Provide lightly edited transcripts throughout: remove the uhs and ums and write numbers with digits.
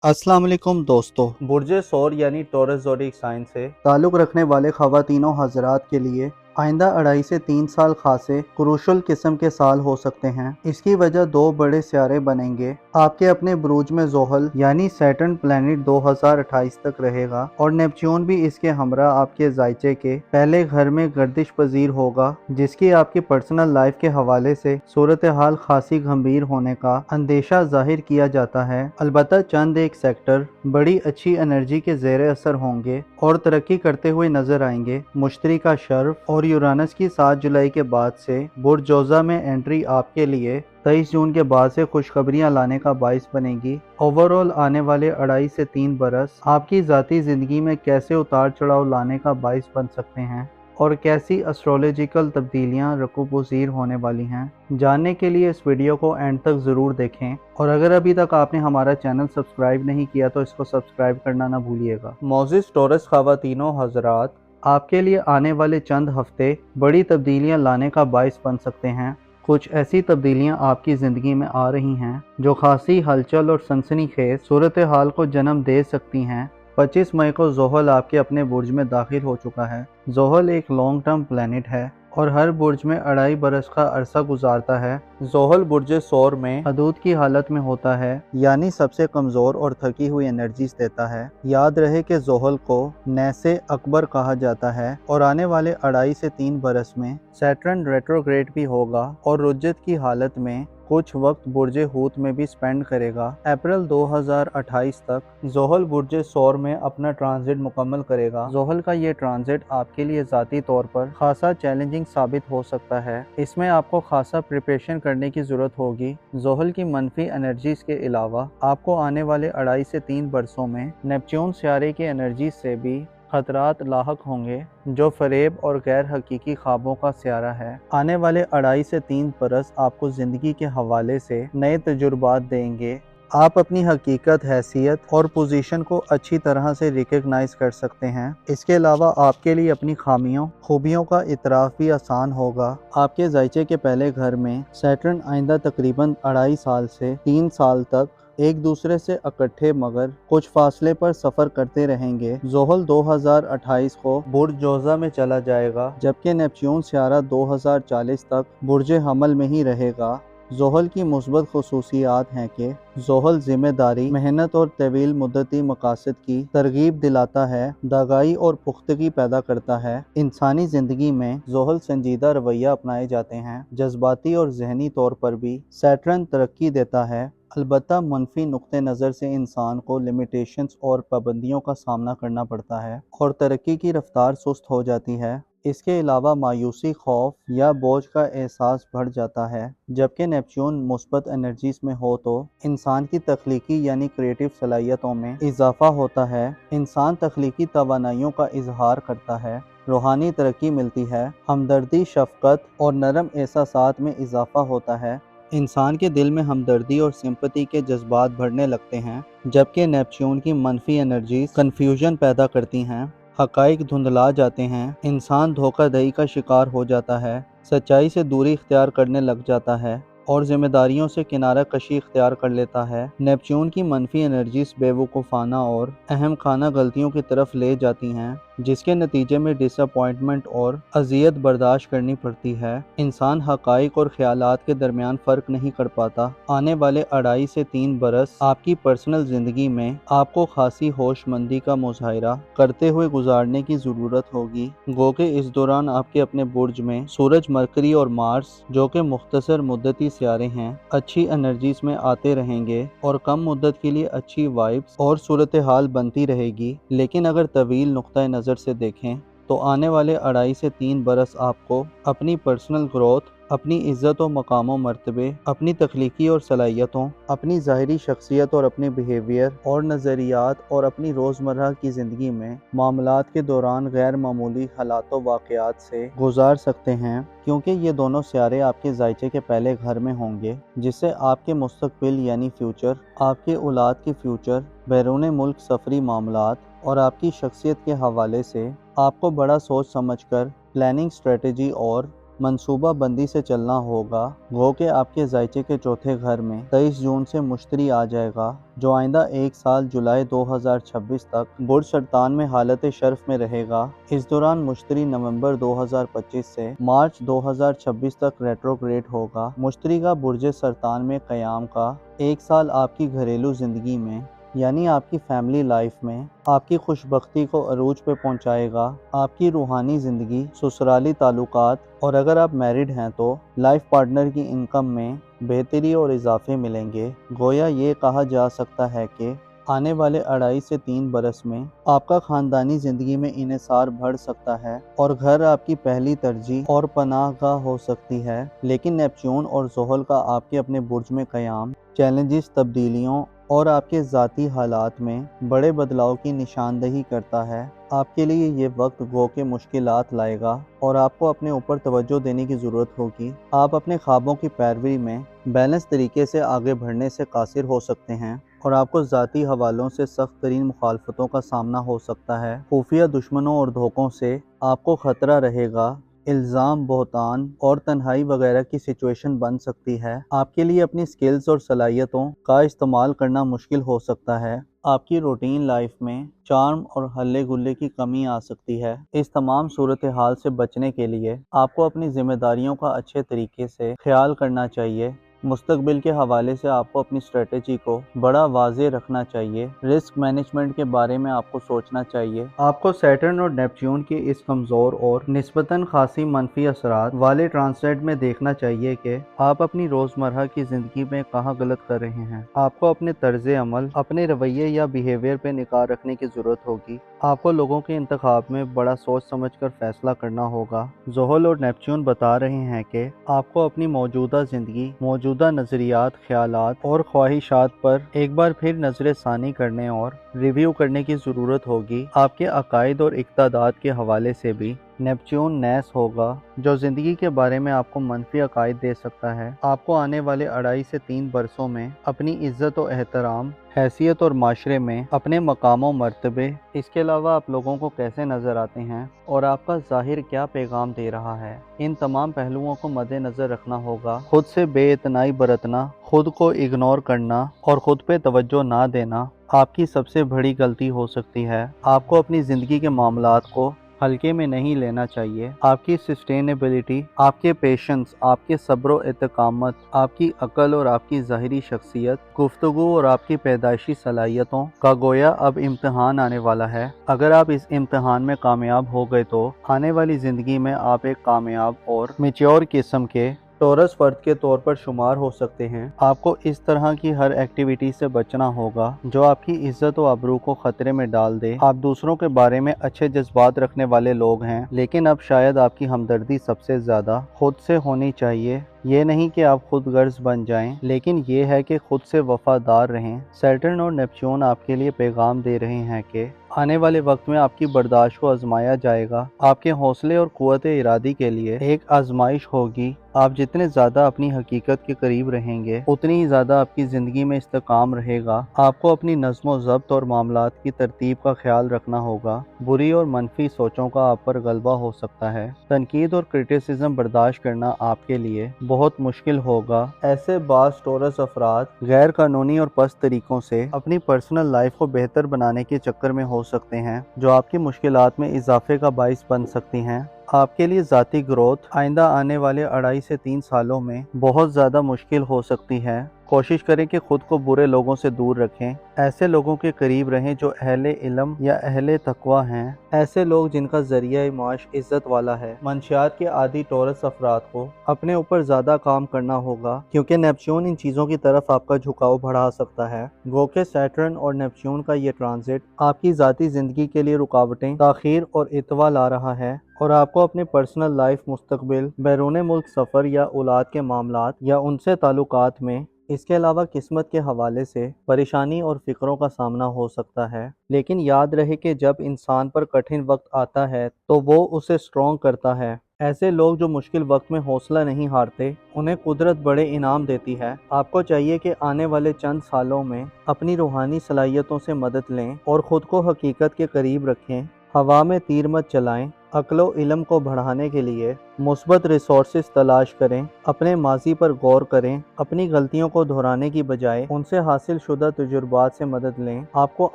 अस्सलाम वालेकुम दोस्तों, बुर्ज सौर यानी टॉरस ज़ोडिएक साइन से ताल्लुक़ रखने वाले ख़वातीनों हज़रात के लिए आइंदा 2.5 से 3 साल खासे क्रूशल किस्म के साल हो सकते हैं। इसकी वजह 2 बड़े सियारे बनेंगे। आपके अपने बुरूज में ज़ोहल यानी सैटर्न प्लैनेट 2028 तक रहेगा और नेपच्यून भी इसके हमरा आपके जायचे के पहले घर में गर्दिश पजीर होगा, जिसकी आपकी पर्सनल लाइफ के हवाले से सूरत हाल खासी गंभीर होने का अंदेशा जाहिर किया जाता है। अलबत्ता चंद एक सेक्टर बड़ी अच्छी एनर्जी के ज़ेरे असर होंगे और तरक्की करते हुए नजर आएंगे। मुश्तरी का शर्फ और यूरानस की 7 जुलाई के बाद से बुर्ज जोजा में एंट्री आपके लिए 23 जून के बाद से खुशखबरियां लाने का बाइस बनेगी। ओवरऑल आने वाले 2.5 से 3 बरस आपकी ज़ाती ज़िंदगी में कैसे उतार चढ़ाव लाने का बाइस बन सकते हैं और कैसी एस्ट्रोलॉजिकल तब्दीलियां रकूब-पज़ीर होने वाली हैं। जानने के लिए इस वीडियो को एंड तक ज़रूर देखें और अगर अभी तक आपने हमारा चैनल सब्सक्राइब नहीं किया तो इसको सब्सक्राइब करना ना भूलिएगा। मोज़िज़ टॉरस ख़वातीनों हज़रात, आपके लिए आने वाले चंद हफ्ते बड़ी तब्दीलियां लाने का बाइस बन सकते हैं। कुछ ऐसी तब्दीलियां आपकी ज़िंदगी में आ रही हैं जो खासी हलचल और सनसनीखेज सूरत हाल को जन्म दे सकती हैं। 25 मई को ज़ोहल आपके अपने बुर्ज में दाखिल हो चुका है। ज़ोहल एक लॉन्ग टर्म प्लैनेट है और हर बुर्ज में 2.5 बरस का अरसा गुजारता है। ज़ोहल बुर्ज सौर में हदूद की हालत में होता है, यानी सबसे कमज़ोर और थकी हुई एनर्जीज देता है। याद रहे कि ज़ोहल को नैसे अकबर कहा जाता है और आने वाले 2.5 से 3 बरस में सैटर्न रेट्रोग्रेड भी होगा और रुज्जत की हालत में कुछ वक्त बुर्ज हूत में भी स्पेंड करेगा। अप्रैल 2028 तक ज़ोहल बुर्ज सौर में अपना ट्रांजिट मुकम्मल करेगा। ज़ोहल का ये ट्रांजिट आपके लिए ज़ाती तौर पर खासा चैलेंजिंग साबित हो सकता है। इसमें आपको खासा प्रिपरेशन करने की ज़रूरत होगी। ज़ोहल की मनफी एनर्जीज के अलावा आपको आने वाले 2.5 से 3 बरसों में नेपच्यून सियारे की एनर्जीज से भी खतरात लाहक होंगे, जो फरेब और गैर हकीकी ख्वाबों का सियारा है। आने वाले 2.5 से 3 बरस आपको ज़िंदगी के हवाले से नए तजुर्बात देंगे। आप अपनी हकीकत, हैसियत और पोजीशन को अच्छी तरह से रिकग्नाइज कर सकते हैं। इसके अलावा आपके लिए अपनी खामियों, खूबियों का इतराफ़ भी आसान होगा। आपके जायचे के पहले घर में सैटर्न आइंदा तकरीबन 2.5 साल से 3 साल तक एक दूसरे से इकट्ठे मगर कुछ फासले पर सफ़र करते रहेंगे। ज़ोहल 2028 को बुर्ज जोजा में चला जाएगा, जबकि नेपच्यून सियारा 2040 तक बुर्ज हमल में ही रहेगा। ज़ोहल की मुस्बत खुसूसियात हैं कि ज़ोहल ज़िम्मेदारी, मेहनत और तवील मुद्दती मकासद की तरगीब दिलाता है, दागाई और पुख्तगी पैदा करता है। इंसानी ज़िंदगी में ज़ोहल संजीदा रवैया अपनाए जाते हैं। जज्बाती और जहनी तौर पर भी सैटर्न तरक्की देता है। अलबत्ता मनफी नुक्ते नज़र से इंसान को लिमिटेशंस और पाबंदियों का सामना करना पड़ता है और तरक्की की रफ्तार सुस्त हो जाती है। इसके अलावा मायूसी, खौफ या बोझ का एहसास बढ़ जाता है। जबकि नेपच्यून मुस्बत एनर्जीज में हो तो इंसान की तख्लीकी यानी क्रिएटिव सलाहियतों में इजाफा होता है। इंसान तख्लीकी तवानाइयों का इजहार करता है, रूहानी तरक्की मिलती है, हमदर्दी, शफकत और नरम एहसासात में इजाफा होता है। इंसान के दिल में हमदर्दी और सिंपैथी के जज्बात बढ़ने लगते हैं, जबकि नेपच्यून की मनफी एनर्जीज कन्फ्यूजन पैदा करती हैं। हकाइक धुंधला जाते हैं, इंसान धोखाधड़ी का शिकार हो जाता है, सच्चाई से दूरी इख्तियार करने लग जाता है और जिम्मेदारियों से किनारा कशी इख्तियार कर लेता है। नेपच्यून की मनफी एनर्जीज बेवकूफ़ाना और अहम खाना गलतियों की तरफ ले जाती हैं, जिसके नतीजे में डिसअपॉइंटमेंट और अजियत बर्दाश्त करनी पड़ती है। इंसान हकाइक और ख्यालात के दरमियान फ़र्क नहीं कर पाता। आने वाले 2.5 से 3 बरस आपकी पर्सनल ज़िंदगी में आपको खासी होशमंदी का मुजाहिरा करते हुए गुजारने की ज़रूरत होगी। गो के इस दौरान आपके अपने बुर्ज में सूरज, मरकरी और मार्स, जो कि मुख्तसर मुद्दती सियारे हैं, अच्छी एनर्जीज में आते रहेंगे और कम मुद्दत के लिए अच्छी वाइब्स और सूरत हाल बनती रहेगी। लेकिन अगर तवील नुक्ता नज़र से देखें तो आने वाले 2.5 से 3 बरस आपको अपनी पर्सनल ग्रोथ, अपनी इज़्ज़त और मकाम और मर्तबे, अपनी तख्लीकी और सलाहियतों, अपनी ज़ाहिरी शख्सियत और अपने बिहेवियर और नज़रियात और अपनी रोज़मर्रा की ज़िंदगी में मामलात के दौरान गैर मामूली हालात व वाक़यात से गुजार सकते हैं, क्योंकि ये दोनों सियारे आपके जायचे के पहले घर में होंगे, जिससे आपके मुस्तकबिल यानी फ्यूचर, आपके औलाद के फ्यूचर, बैरून मुल्क सफरी मामलात और आपकी शख्सियत के हवाले से आपको बड़ा सोच समझकर प्लानिंग, स्ट्रेटजी और منصوبہ بندی سے چلنا ہوگا، گو کہ آپ کے ذائچے کے چوتھے گھر میں 23 جون سے مشتری آ جائے گا، جو آئندہ ایک سال جولائی 2026 تک برج سرطان میں حالت شرف میں رہے گا۔ اس دوران مشتری نومبر 2025 سے مارچ 2026 تک ریٹروگریڈ ہوگا۔ مشتری کا برج سرطان میں قیام کا ایک سال آپ کی گھریلو زندگی میں یعنی آپ کی فیملی لائف میں آپ کی خوش بختی کو عروج پہ پہنچائے گا۔ آپ کی روحانی زندگی، سسرالی تعلقات اور اگر آپ میرڈ ہیں تو لائف پارٹنر کی انکم میں بہتری اور اضافے ملیں گے۔ گویا یہ کہا جا سکتا ہے کہ آنے والے 2.5 سے 3 برس میں آپ کا خاندانی زندگی میں انحصار بڑھ سکتا ہے اور گھر آپ کی پہلی ترجیح اور پناہ گاہ ہو سکتی ہے۔ لیکن نیپچون اور زحل کا آپ کے اپنے برج میں قیام چیلنجز، تبدیلیوں اور آپ کے ذاتی حالات میں بڑے بدلاؤ کی نشاندہی کرتا ہے۔ آپ کے لیے یہ وقت گو کہ مشکلات لائے گا اور آپ کو اپنے اوپر توجہ دینے کی ضرورت ہوگی۔ آپ اپنے خوابوں کی پیروی میں بیلنس طریقے سے آگے بڑھنے سے قاصر ہو سکتے ہیں اور آپ کو ذاتی حوالوں سے سخت ترین مخالفتوں کا سامنا ہو سکتا ہے۔ خفیہ دشمنوں اور دھوکوں سے آپ کو خطرہ رہے گا۔ الزام، بہتان اور تنہائی وغیرہ کی سچویشن بن سکتی ہے۔ آپ کے لیے اپنی سکلز اور صلاحیتوں کا استعمال کرنا مشکل ہو سکتا ہے۔ آپ کی روٹین لائف میں چارم اور ہلے گلے کی کمی آ سکتی ہے۔ اس تمام صورتحال سے بچنے کے لیے آپ کو اپنی ذمہ داریوں کا اچھے طریقے سے خیال کرنا چاہیے۔ مستقبل کے حوالے سے آپ کو اپنی اسٹریٹجی کو بڑا واضح رکھنا چاہیے۔ رسک مینجمنٹ کے بارے میں آپ کو سوچنا چاہیے۔ آپ کو سیٹرن اور نیپچون کے اس کمزور اور نسبتاً خاصی منفی اثرات والے ٹرانسلیٹ میں دیکھنا چاہیے کہ آپ اپنی روزمرہ کی زندگی میں کہاں غلط کر رہے ہیں۔ آپ کو اپنے طرز عمل، اپنے رویے یا بیہیویئر پہ نگاہ رکھنے کی ضرورت ہوگی۔ آپ کو لوگوں کے انتخاب میں بڑا سوچ سمجھ کر فیصلہ کرنا ہوگا۔ زحل اور نیپچون بتا رہے ہیں کہ آپ کو اپنی موجودہ زندگی، موجودہ نظریات، خیالات اور خواہشات پر ایک بار پھر نظر ثانی کرنے اور ریویو کرنے کی ضرورت ہوگی۔ آپ کے عقائد اور اقدادات کے حوالے سے بھی نیپچون نیس ہوگا، جو زندگی کے بارے میں آپ کو منفی عقائد دے سکتا ہے۔ آپ کو آنے والے 2.5 سے 3 برسوں میں اپنی عزت و احترام، حیثیت اور معاشرے میں اپنے مقام و مرتبے، اس کے علاوہ آپ لوگوں کو کیسے نظر آتے ہیں اور آپ کا ظاہر کیا پیغام دے رہا ہے، ان تمام پہلوؤں کو مد نظر رکھنا ہوگا۔ خود سے بے اعتنائی برتنا، خود کو اگنور کرنا اور خود پہ توجہ نہ دینا آپ کی سب سے بڑی غلطی ہو سکتی ہے۔ آپ کو اپنی زندگی کے معاملات کو ہلکے میں نہیں لینا چاہیے۔ آپ کی سسٹینیبلٹی، آپ کے پیشنس، آپ کے صبر و استقامت، آپ کی عقل اور آپ کی ظاہری شخصیت، گفتگو اور آپ کی پیدائشی صلاحیتوں کا گویا اب امتحان آنے والا ہے۔ اگر آپ اس امتحان میں کامیاب ہو گئے تو آنے والی زندگی میں آپ ایک کامیاب اور میچور قسم کے ٹورس فرد کے طور پر شمار ہو سکتے ہیں۔ آپ کو اس طرح کی ہر ایکٹیویٹی سے بچنا ہوگا جو آپ کی عزت و آبرو کو خطرے میں ڈال دے۔ آپ دوسروں کے بارے میں اچھے جذبات رکھنے والے لوگ ہیں، لیکن اب شاید آپ کی ہمدردی سب سے زیادہ خود سے ہونی چاہیے۔ یہ نہیں کہ آپ خود غرض بن جائیں، لیکن یہ ہے کہ خود سے وفادار رہیں۔ سیٹرن اور نیپچون آپ کے لیے پیغام دے رہے ہیں کہ آنے والے وقت میں آپ کی برداشت کو آزمایا جائے گا۔ آپ کے حوصلے اور قوت ارادی کے لیے ایک آزمائش ہوگی۔ آپ جتنے زیادہ اپنی حقیقت کے قریب رہیں گے، اتنی ہی زیادہ آپ کی زندگی میں استحکام رہے گا۔ آپ کو اپنی نظم و ضبط اور معاملات کی ترتیب کا خیال رکھنا ہوگا۔ بری اور منفی سوچوں کا آپ پر غلبہ ہو سکتا ہے۔ تنقید اور کرٹیسزم برداشت کرنا آپ کے لیے بہت مشکل ہوگا۔ ایسے بعض ٹورس افراد غیر قانونی اور پست طریقوں سے اپنی پرسنل لائف کو بہتر بنانے کے چکر میں ہو سکتے ہیں، جو آپ کی مشکلات میں اضافے کا باعث بن سکتی ہیں۔ آپ کے لیے ذاتی گروتھ آئندہ آنے والے 2.5 سے 3 سالوں میں بہت زیادہ مشکل ہو سکتی ہے۔ کوشش کریں کہ خود کو برے لوگوں سے دور رکھیں۔ ایسے لوگوں کے قریب رہیں جو اہل علم یا اہل تقوی ہیں، ایسے لوگ جن کا ذریعہ معاش عزت والا ہے۔ منشیات کے عادی ٹورس افراد کو اپنے اوپر زیادہ کام کرنا ہوگا، کیونکہ نیپچون ان چیزوں کی طرف آپ کا جھکاؤ بڑھا سکتا ہے۔ گو کہ سیٹرن اور نیپچون کا یہ ٹرانزٹ آپ کی ذاتی زندگی کے لیے رکاوٹیں، تاخیر اور اتوا لا رہا ہے اور آپ کو اپنے پرسنل لائف، مستقبل، بیرون ملک سفر یا اولاد کے معاملات یا ان سے تعلقات میں، اس کے علاوہ قسمت کے حوالے سے پریشانی اور فکروں کا سامنا ہو سکتا ہے۔ لیکن یاد رہے کہ جب انسان پر کٹھن وقت آتا ہے تو وہ اسے سٹرونگ کرتا ہے۔ ایسے لوگ جو مشکل وقت میں حوصلہ نہیں ہارتے، انہیں قدرت بڑے انعام دیتی ہے۔ آپ کو چاہیے کہ آنے والے چند سالوں میں اپنی روحانی صلاحیتوں سے مدد لیں اور خود کو حقیقت کے قریب رکھیں۔ ہوا میں تیر مت چلائیں، अक्ल व इल्म को बढ़ाने के लिए मुस्बत रिसोर्सेज तलाश करें, अपने माजी पर गौर करें, अपनी गलतियों को दोहराने की बजाय उनसे हासिल शुदा तजुर्बात से मदद लें। आपको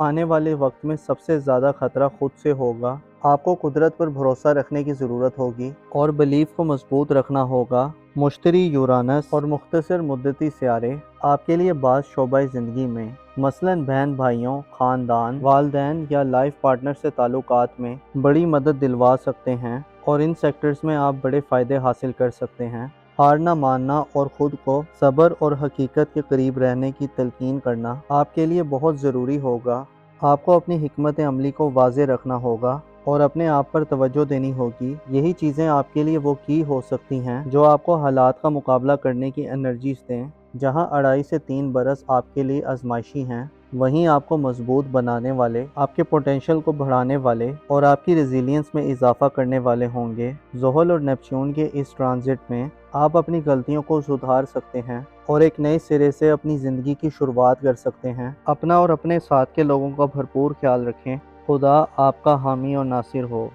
आने वाले वक्त में सबसे ज़्यादा खतरा खुद से होगा। आपको कुदरत पर भरोसा रखने की ज़रूरत होगी और बिलीफ को मजबूत रखना होगा। मुश्तरी, यूरानस और मुख्तसर मुद्दती सियारे आपके लिए बाज़ शोबाए ज़िंदगी में, मसलन बहन भाइयों, ख़ानदान, वालदैन या लाइफ पार्टनर से ताल्लुकात में बड़ी मदद दिलवा सकते हैं और इन सेक्टर्स में आप बड़े फ़ायदे हासिल कर सकते हैं। हार ना मानना और ख़ुद को सब्र और हकीकत के करीब रहने की तलकीन करना आपके लिए बहुत ज़रूरी होगा। आपको अपनी हिकमत अमली को वाज़े रखना होगा और अपने आप पर तवज्जो देनी होगी। यही चीज़ें आपके लिए वो की हो सकती हैं जो आपको हालात का मुकाबला करने की एनर्जीज दें। जहां 2.5 से 3 बरस आपके लिए आजमाइशी हैं, वहीं आपको मजबूत बनाने वाले, आपके पोटेंशियल को बढ़ाने वाले और आपकी रेजिलियंस में इजाफा करने वाले होंगे। ज़ोहल और नेपच्यून के इस ट्रांजिट में आप अपनी गलतियों को सुधार सकते हैं और एक नए सिरे से अपनी ज़िंदगी की शुरुआत कर सकते हैं। अपना और अपने साथ के लोगों का भरपूर ख्याल रखें। खुदा आपका हामी और नासिर हो।